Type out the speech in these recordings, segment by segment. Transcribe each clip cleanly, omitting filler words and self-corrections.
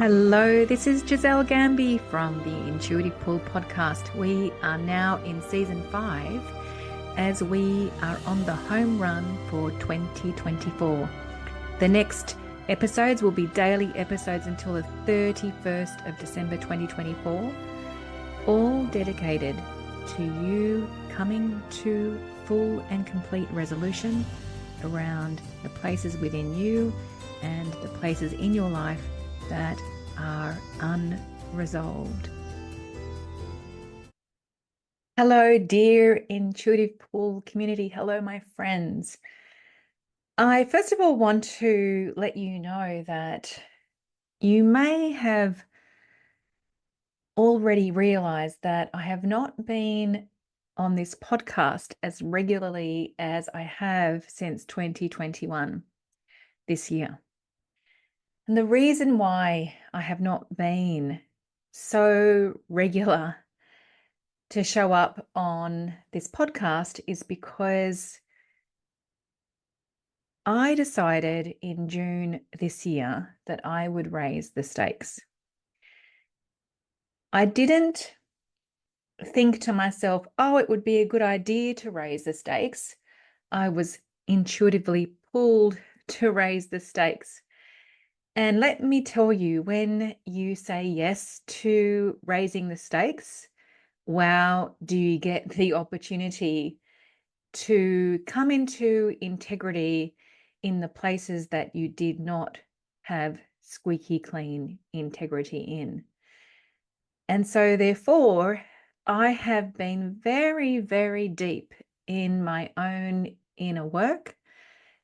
Hello, this is Giselle Gamby from the Intuitive Pull podcast. We are now in season 5 as we are on the home run for 2024. The next episodes will be daily episodes until the 31st of December 2024, all dedicated to you coming to full and complete resolution around the places within you and the places in your life that are unresolved. Hello, dear Intuitive Pull community. Hello, my friends. I first of all want to let you know that you may have already realized that I have not been on this podcast as regularly as I have since 2021, this year. And the reason why I have not been so regular to show up on this podcast is because I decided in June this year that I would raise the stakes. I didn't think to myself, oh, it would be a good idea to raise the stakes. I was intuitively pulled to raise the stakes. And let me tell you, when you say yes to raising the stakes, wow, do you get the opportunity to come into integrity in the places that you did not have squeaky clean integrity in. And so therefore, I have been very, very deep in my own inner work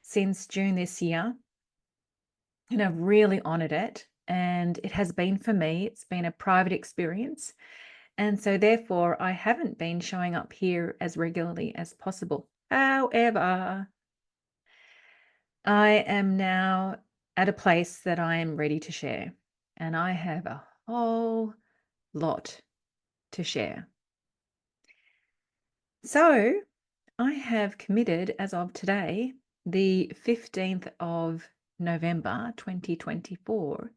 since June this year. And I've really honored it. And it has been for me, it's been a private experience. And so therefore, I haven't been showing up here as regularly as possible. However, I am now at a place that I am ready to share. And I have a whole lot to share. So I have committed as of today, the 15th of November, 2024,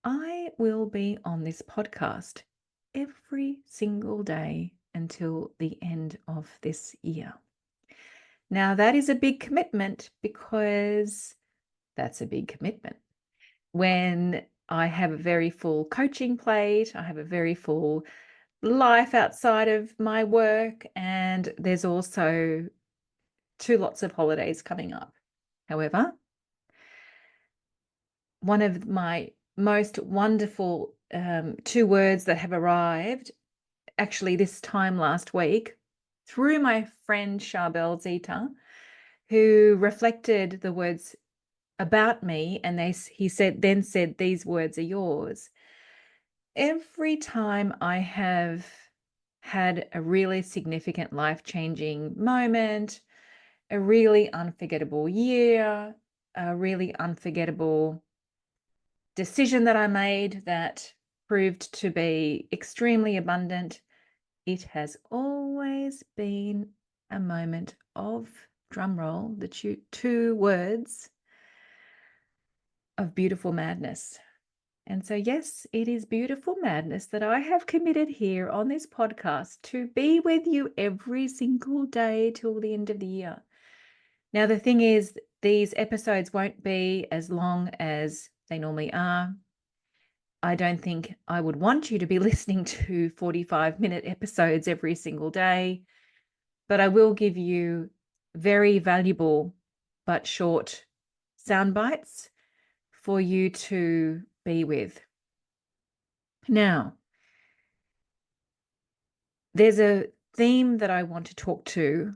I will be on this podcast every single day until the end of this year. Now, that is a big commitment because that's a big commitment. When I have a very full coaching plate, I have a very full life outside of my work, and there's also lots of holidays coming up. However, one of my most wonderful 2 words that have arrived actually this time last week through my friend Charbel Zita, who reflected the words about me, and he said these words are yours. Every time I have had a really significant life-changing moment, a really unforgettable year, a really unforgettable decision that I made that proved to be extremely abundant, it has always been a moment of, drumroll, the 2 words of beautiful madness. And so, yes, it is beautiful madness that I have committed here on this podcast to be with you every single day till the end of the year. Now, the thing is, these episodes won't be as long as they normally are. I don't think I would want you to be listening to 45-minute episodes every single day, but I will give you very valuable but short sound bites for you to be with. Now, there's a theme that I want to talk to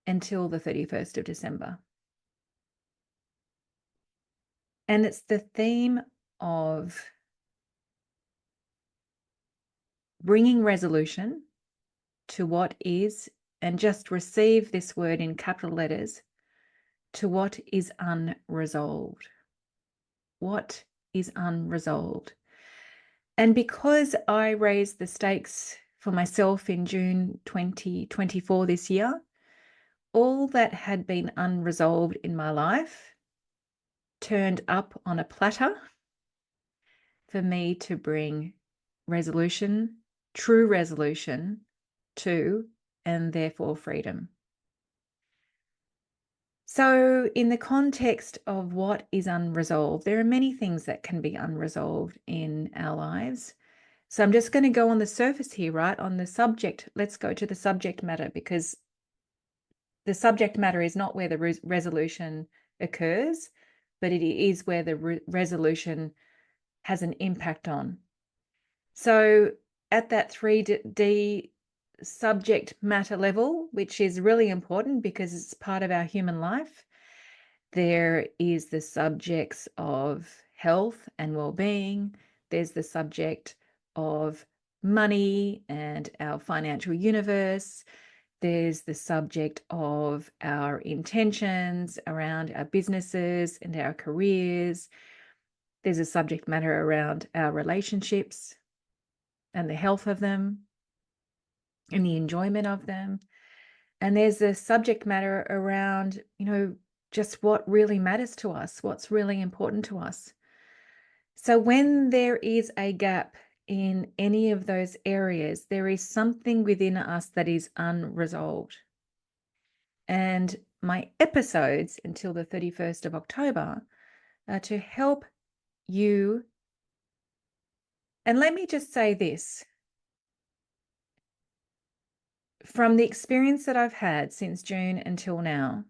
until the 31st of December. And it's the theme of bringing resolution to what is, and just receive this word in capital letters, to what is unresolved. What is unresolved? And because I raised the stakes for myself in June 2024 this year, all that had been unresolved in my life turned up on a platter for me to bring resolution, true resolution to, and therefore freedom. So, in the context of what is unresolved, there are many things that can be unresolved in our lives. So, I'm just going to go on the surface here, right? On the subject. Let's go to the subject matter, because the subject matter is not where the resolution occurs, but it is where the resolution has an impact on. So, at that 3D subject matter level, which is really important because it's part of our human life, there is the subjects of health and well-being. There's the subject of money and our financial universe. There's the subject of our intentions around our businesses and our careers. There's a subject matter around our relationships and the health of them and the enjoyment of them. And there's the subject matter around, just what really matters to us, what's really important to us. So when there is a gap in any of those areas, there is something within us that is unresolved. And my episodes until the 31st of October are to help you. And let me just say this. From the experience that I've had since June until now,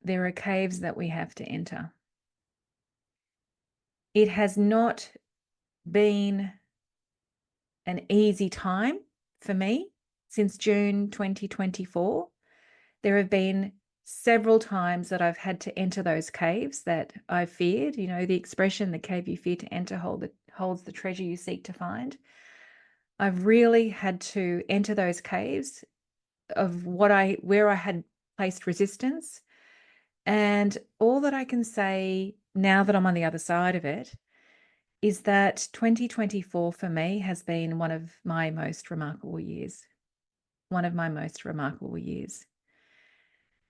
there are caves that we have to enter. It has not been an easy time for me since June 2024. There have been several times that I've had to enter those caves that I feared. The expression, the cave you fear to enter holds the treasure you seek to find. I've really had to enter those caves of where I had placed resistance. And all that I can say now that I'm on the other side of it is that 2024 for me has been one of my most remarkable years. One of my most remarkable years.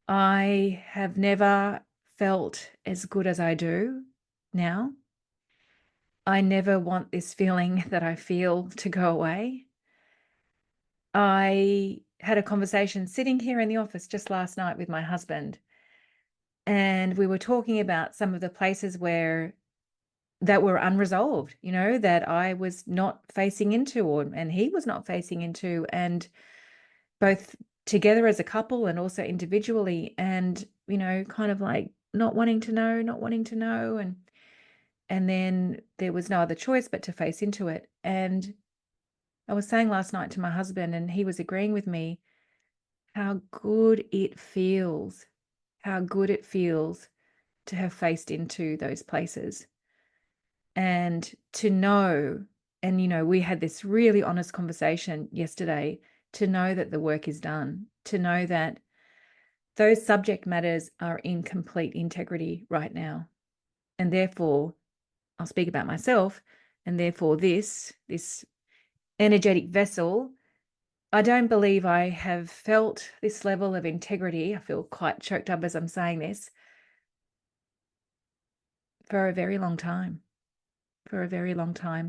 I have never felt as good as I do now. I never want this feeling that I feel to go away. I had a conversation sitting here in the office just last night with my husband, and we were talking about some of the places that were unresolved, that I was not facing into, and he was not facing into, and both together as a couple and also individually, and, kind of like not wanting to know. And then there was no other choice but to face into it. And I was saying last night to my husband, and he was agreeing with me, how good it feels to have faced into those places. And to know, and we had this really honest conversation yesterday, to know that the work is done, to know that those subject matters are in complete integrity right now. And therefore, I'll speak about myself, and therefore this energetic vessel, I don't believe I have felt this level of integrity. I feel quite choked up as I'm saying this, for a very long time.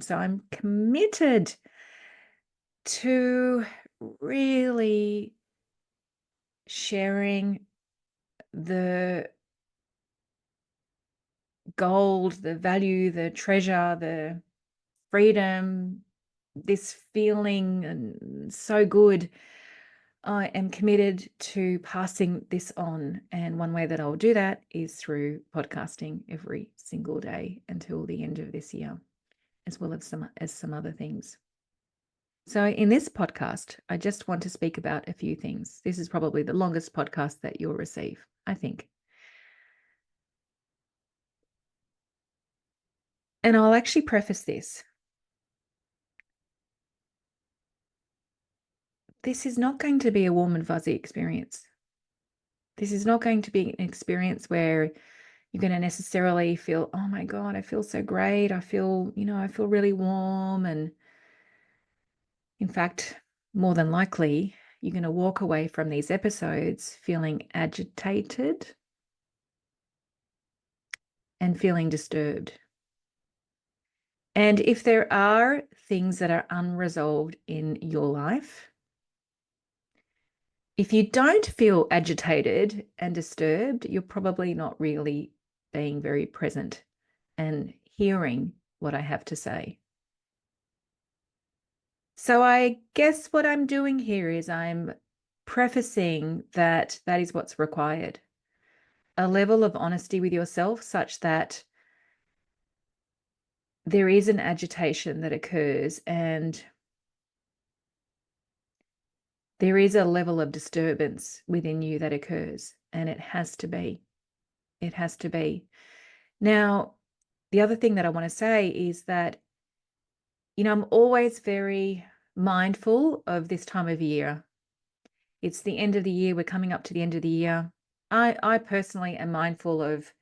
So I'm committed to really sharing the gold, the value, the treasure, the freedom, this feeling, and so good. I am committed to passing this on. And one way that I'll do that is through podcasting every single day until the end of this year, as well as some other things. So in this podcast, I just want to speak about a few things. This is probably the longest podcast that you'll receive, I think. And I'll actually preface this. This is not going to be a warm and fuzzy experience. This is not going to be an experience where you're going to necessarily feel, oh my God, I feel so great. I feel really warm. And in fact, more than likely, you're going to walk away from these episodes feeling agitated and feeling disturbed. And if there are things that are unresolved in your life, if you don't feel agitated and disturbed, you're probably not really being very present and hearing what I have to say. So I guess what I'm doing here is I'm prefacing that that is what's required. A level of honesty with yourself such that there is an agitation that occurs and there is a level of disturbance within you that occurs, and it has to be. It has to be. Now, the other thing that I want to say is that, I'm always very mindful of this time of year. It's the end of the year. We're coming up to the end of the year. I personally am mindful of,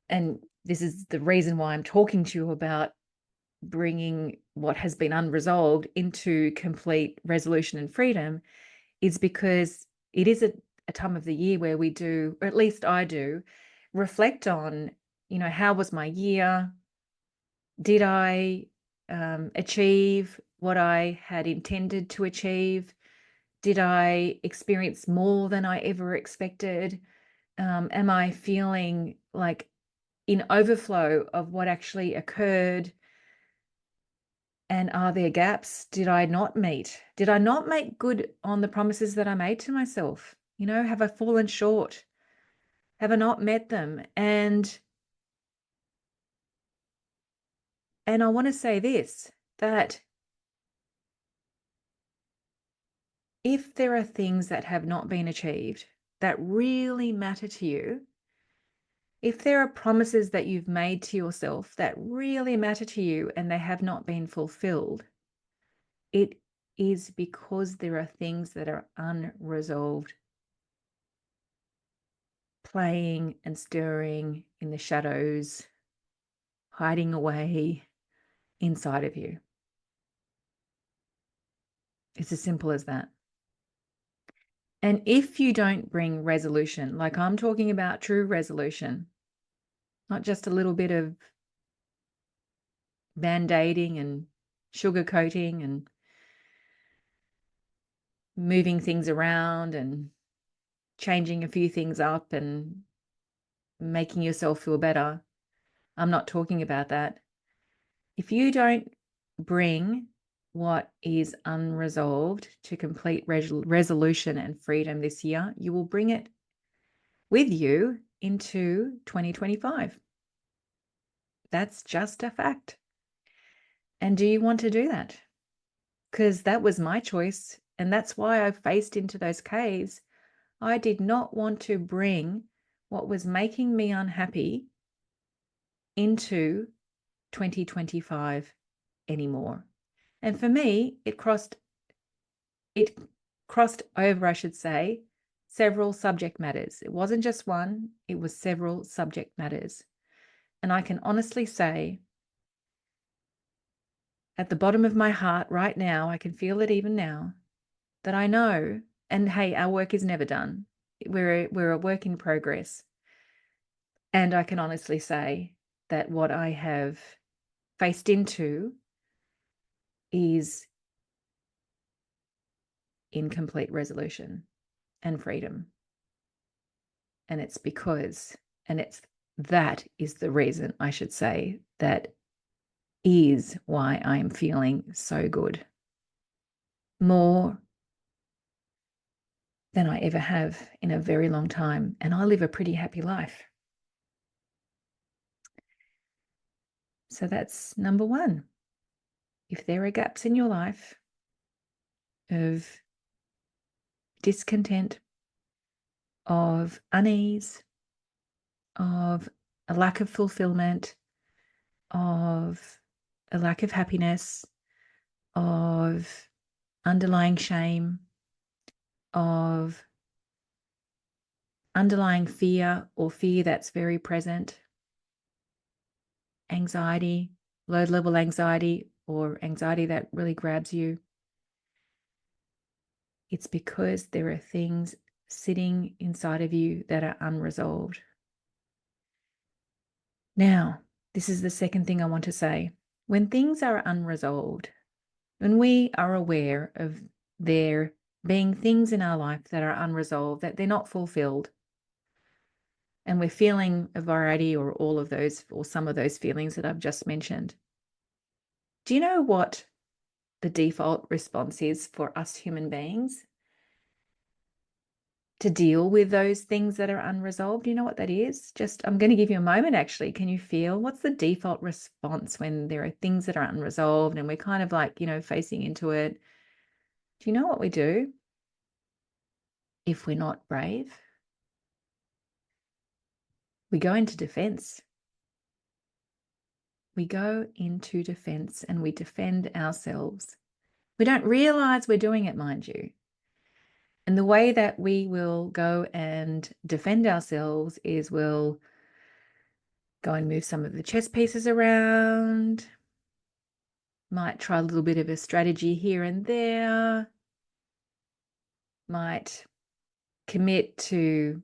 and this is the reason why I'm talking to you about bringing what has been unresolved into complete resolution and freedom, is because it is a time of the year where we do, or at least I do, reflect on, how was my year? Did I achieve what I had intended to achieve? Did I experience more than I ever expected? Am I feeling like in overflow of what actually occurred? And are there gaps? Did I not meet? Did I not make good on the promises that I made to myself? Have I fallen short? Have I not met them? And I want to say this, that if there are things that have not been achieved that really matter to you, if there are promises that you've made to yourself that really matter to you and they have not been fulfilled, it is because there are things that are unresolved, playing and stirring in the shadows, hiding away inside of you. It's as simple as that. And if you don't bring resolution, like I'm talking about true resolution, not just a little bit of band-aiding and sugarcoating and moving things around and changing a few things up and making yourself feel better. I'm not talking about that. If you don't bring what is unresolved to complete resolution and freedom this year, you will bring it with you into 2025. That's just a fact. And do you want to do that? Because that was my choice. And that's why I faced into those caves. I did not want to bring what was making me unhappy into 2025 anymore. And for me, it crossed over, I should say, several subject matters. It wasn't just one, it was several subject matters. And I can honestly say, at the bottom of my heart right now, I can feel it even now, that I know, and hey, our work is never done. We're a work in progress. And I can honestly say that what I have faced into is incomplete resolution and freedom. And it's because, that is the reason, I should say, that is why I'm feeling so good. More than I ever have in a very long time. And I live a pretty happy life. So that's number one. If there are gaps in your life of discontent, of unease, of a lack of fulfillment, of a lack of happiness, of underlying shame, of underlying fear or fear that's very present, anxiety, low-level anxiety, or anxiety that really grabs you. It's because there are things sitting inside of you that are unresolved. Now, this is the second thing I want to say. When things are unresolved, when we are aware of there being things in our life that are unresolved, that they're not fulfilled, and we're feeling a variety or all of those or some of those feelings that I've just mentioned, do you know what the default response is for us human beings to deal with those things that are unresolved? You know what that is? Just, I'm going to give you a moment actually. Can you feel what's the default response when there are things that are unresolved and we're kind of like, facing into it? Do you know what we do if we're not brave? We go into defense. We go into defense and we defend ourselves. We don't realize we're doing it, mind you. And the way that we will go and defend ourselves is we'll go and move some of the chess pieces around, might try a little bit of a strategy here and there, might commit to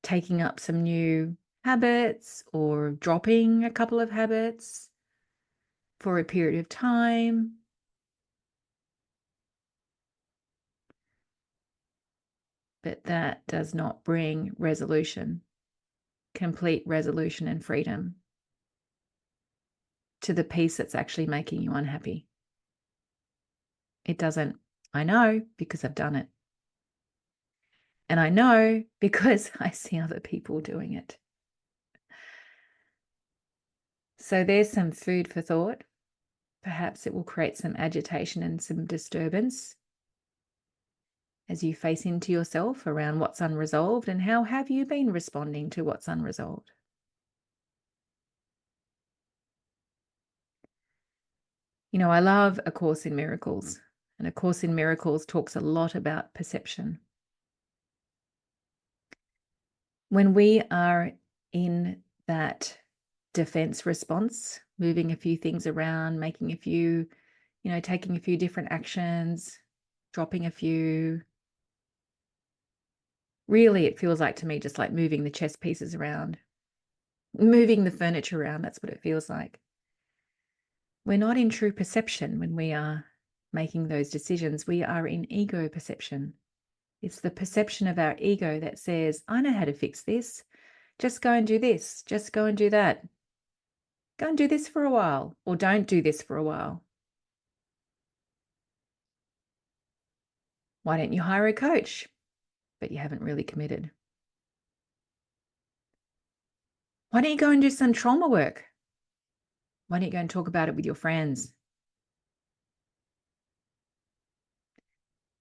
taking up some new habits or dropping a couple of habits for a period of time. But that does not bring resolution, complete resolution and freedom to the piece that's actually making you unhappy. It doesn't. I know because I've done it. And I know because I see other people doing it. So there's some food for thought. Perhaps it will create some agitation and some disturbance as you face into yourself around what's unresolved and how have you been responding to what's unresolved. I love A Course in Miracles, and A Course in Miracles talks a lot about perception. When we are in that defense response, moving a few things around, making a few, taking a few different actions, dropping a few, really it feels like to me just like moving the chess pieces around, moving the furniture around. That's what it feels like. We're not in true perception when we are making those decisions. We are in ego perception. It's the perception of our ego that says, I know how to fix this. Just go and do this. Just go and do that. Go and do this for a while, or don't do this for a while. Why don't you hire a coach? But you haven't really committed. Why don't you go and do some trauma work? Why don't you go and talk about it with your friends?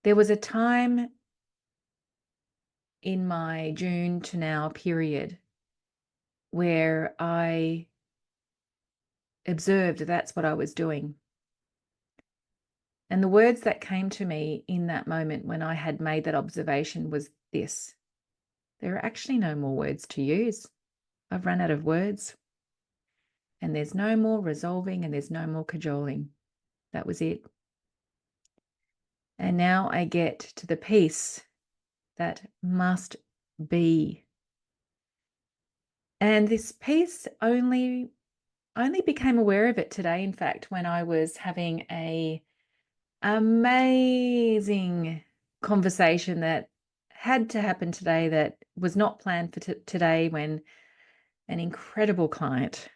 There was a time in my June to now period where I observed that's what I was doing. And the words that came to me in that moment when I had made that observation was this: there are actually no more words to use. I've run out of words. And there's no more resolving and there's no more cajoling. That was it. And now I get to the piece that must be. And this piece only became aware of it today, in fact, when I was having a amazing conversation that had to happen today that was not planned for today, when an incredible client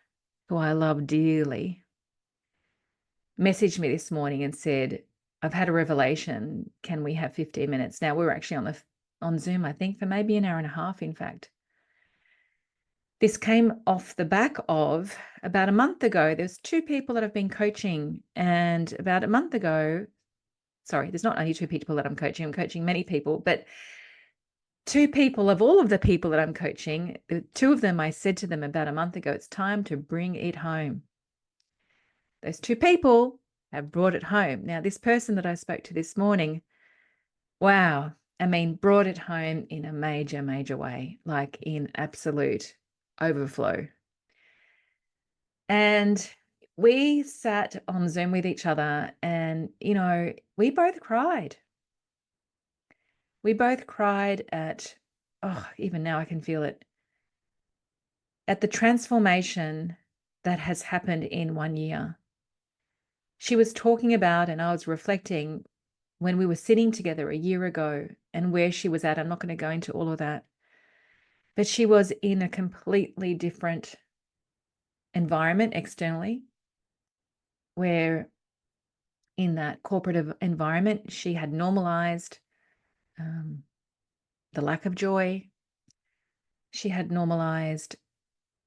who I love dearly messaged me this morning and said, I've had a revelation. Can we have 15 minutes? Now, we were actually on Zoom, I think, for maybe an hour and a half, in fact. This came off the back of about a month ago. There's two people that I've been coaching, and about a month ago, sorry, there's not only two people that I'm coaching many people, but two people of all of the people that I'm coaching, the two of them, I said to them about a month ago, it's time to bring it home. Those two people have brought it home. Now, this person that I spoke to this morning, wow, brought it home in a major, major way, like in absolute overflow. And we sat on Zoom with each other and, we both cried. We both cried at, oh, even now I can feel it, at the transformation that has happened in 1 year. She was talking about, and I was reflecting when we were sitting together a year ago and where she was at. I'm not going to go into all of that, but she was in a completely different environment externally, where in that corporate environment, she had normalized the lack of joy. She had normalized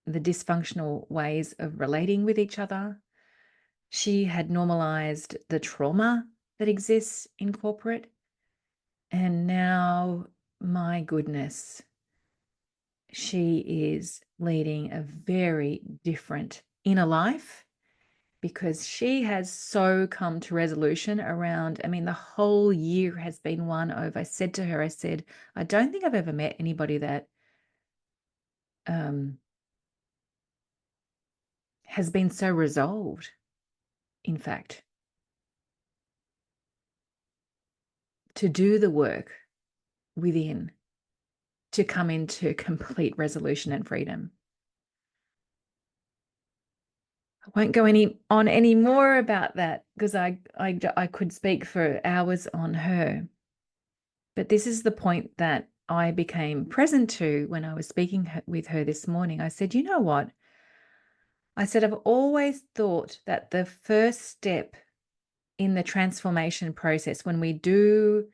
the dysfunctional ways of relating with each other. She had normalized the trauma that exists in corporate. And now, my goodness, she is leading a very different inner life, because she has so come to resolution around, I mean, the whole year has been one of, I said to her, I don't think I've ever met anybody that has been so resolved, in fact, to do the work within, to come into complete resolution and freedom. I won't go on any more about that, because I could speak for hours on her. But this is the point that I became present to when I was speaking with her this morning. I said, you know what? I said, I've always thought that the first step in the transformation process, when we do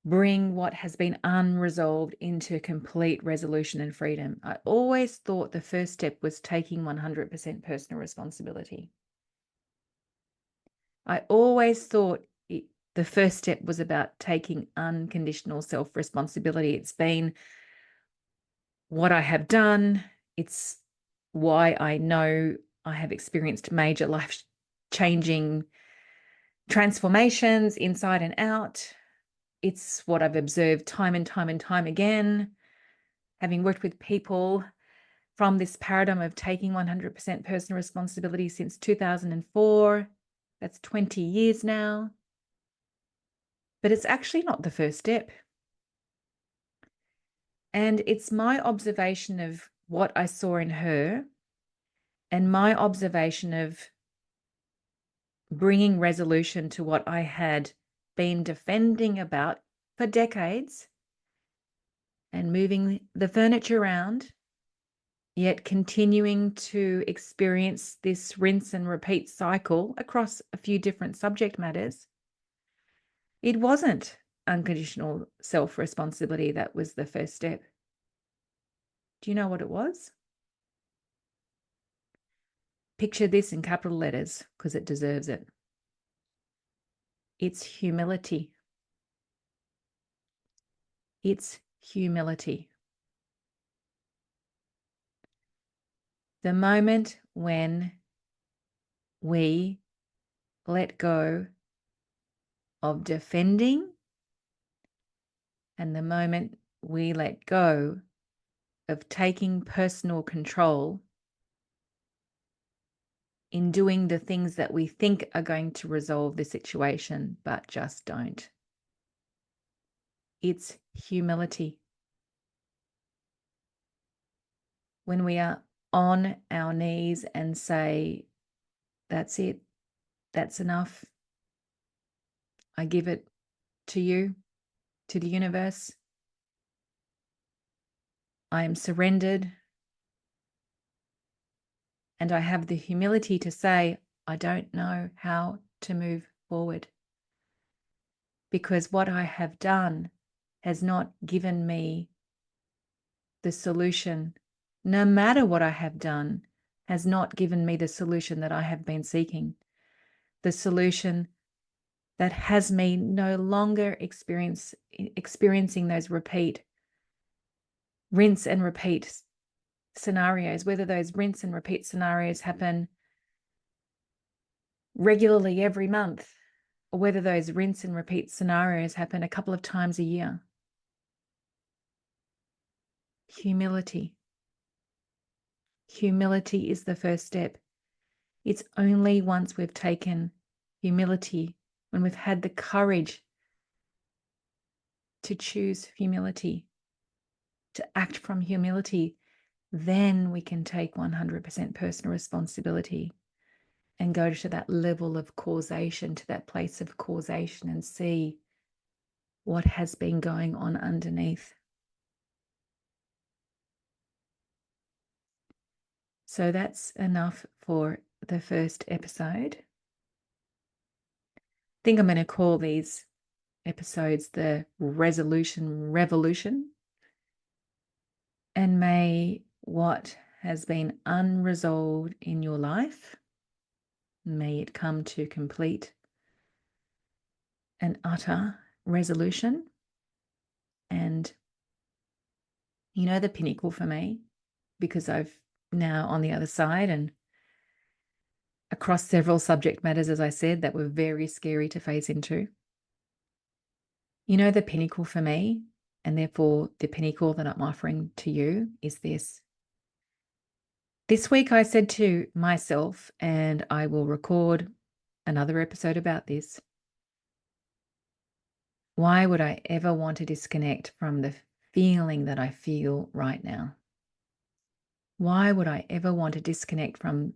bring what has been unresolved into complete resolution and freedom, I always thought the first step was taking 100% personal responsibility. I always thought the first step was about taking unconditional self-responsibility. It's been what I have done. It's why I know I have experienced major life-changing transformations inside and out. It's what I've observed time and time and time again, having worked with people from this paradigm of taking 100% personal responsibility since 2004. That's 20 years now. But it's actually not the first step. And it's my observation of what I saw in her, and my observation of bringing resolution to what I had been defending about for decades, and moving the furniture around, yet continuing to experience this rinse and repeat cycle across a few different subject matters. It wasn't unconditional self-responsibility that was the first step. Do you know what it was? Picture this in capital letters, because it deserves it. It's humility. It's humility. The moment when we let go of defending, and the moment we let go of taking personal control in doing the things that we think are going to resolve the situation, but just don't. It's humility. When we are on our knees and say, that's it, that's enough, I give it to you, to the universe, I am surrendered, and I have the humility to say, I don't know how to move forward, because what I have done has not given me the solution. No matter what I have done, has not given me the solution that I have been seeking, the solution that has me no longer experiencing those rinse and repeat scenarios, whether those rinse and repeat scenarios happen regularly every month, or whether those rinse and repeat scenarios happen a couple of times a year. Humility. Humility is the first step. It's only once we've taken humility, when we've had the courage to choose humility, to act from humility, then we can take 100% personal responsibility and go to that level of causation, to that place of causation, and see what has been going on underneath. So that's enough for the first episode. I think I'm going to call these episodes the Resolution Revolution. And may what has been unresolved in your life, may it come to complete and utter resolution. And you know, the pinnacle for me, because I've now on the other side and across several subject matters, as I said, that were very scary to face into. You know, the pinnacle for me, and therefore the pinnacle that I'm offering to you, is this. This week I said to myself, and I will record another episode about this, why would I ever want to disconnect from the feeling that I feel right now? Why would I ever want to disconnect from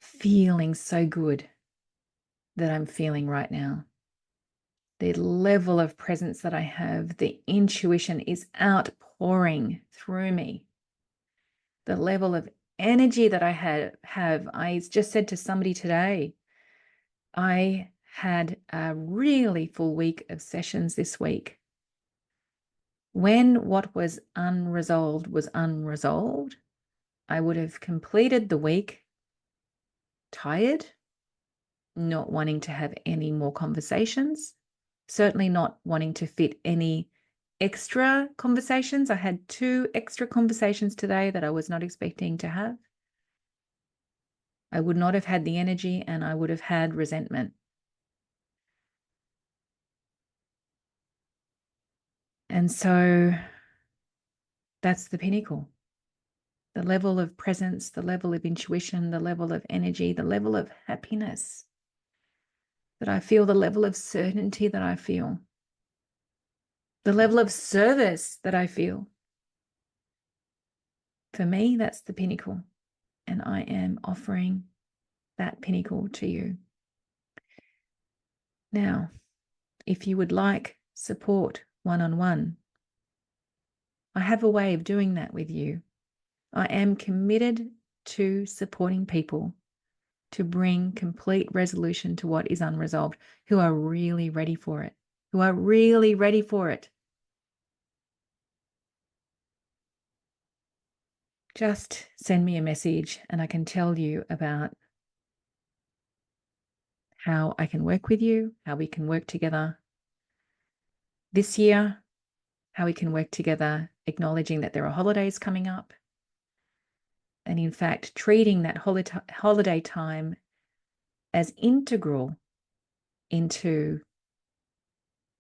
feeling so good that I'm feeling right now? The level of presence that I have, the intuition is outpouring through me. The level of energy that I have, I just said to somebody today, I had a really full week of sessions this week. When what was unresolved, I would have completed the week tired, not wanting to have any more conversations, certainly not wanting to fit any extra conversations. I had 2 extra conversations today that I was not expecting to have. I would not have had the energy, and I would have had resentment. And so that's the pinnacle. The level of presence, the level of intuition, the level of energy, the level of happiness that I feel, the level of certainty that I feel, the level of service that I feel. For me, that's the pinnacle, and I am offering that pinnacle to you. Now, if you would like support one-on-one, I have a way of doing that with you. I am committed to supporting people to bring complete resolution to what is unresolved, who are really ready for it, who are really ready for it. Just send me a message and I can tell you about how I can work with you, how we can work together this year, how we can work together acknowledging that there are holidays coming up, and in fact treating that holiday time as integral into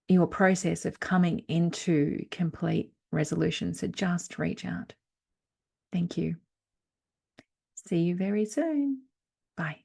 your process of coming into complete resolution. So just reach out. Thank you. See you very soon. Bye.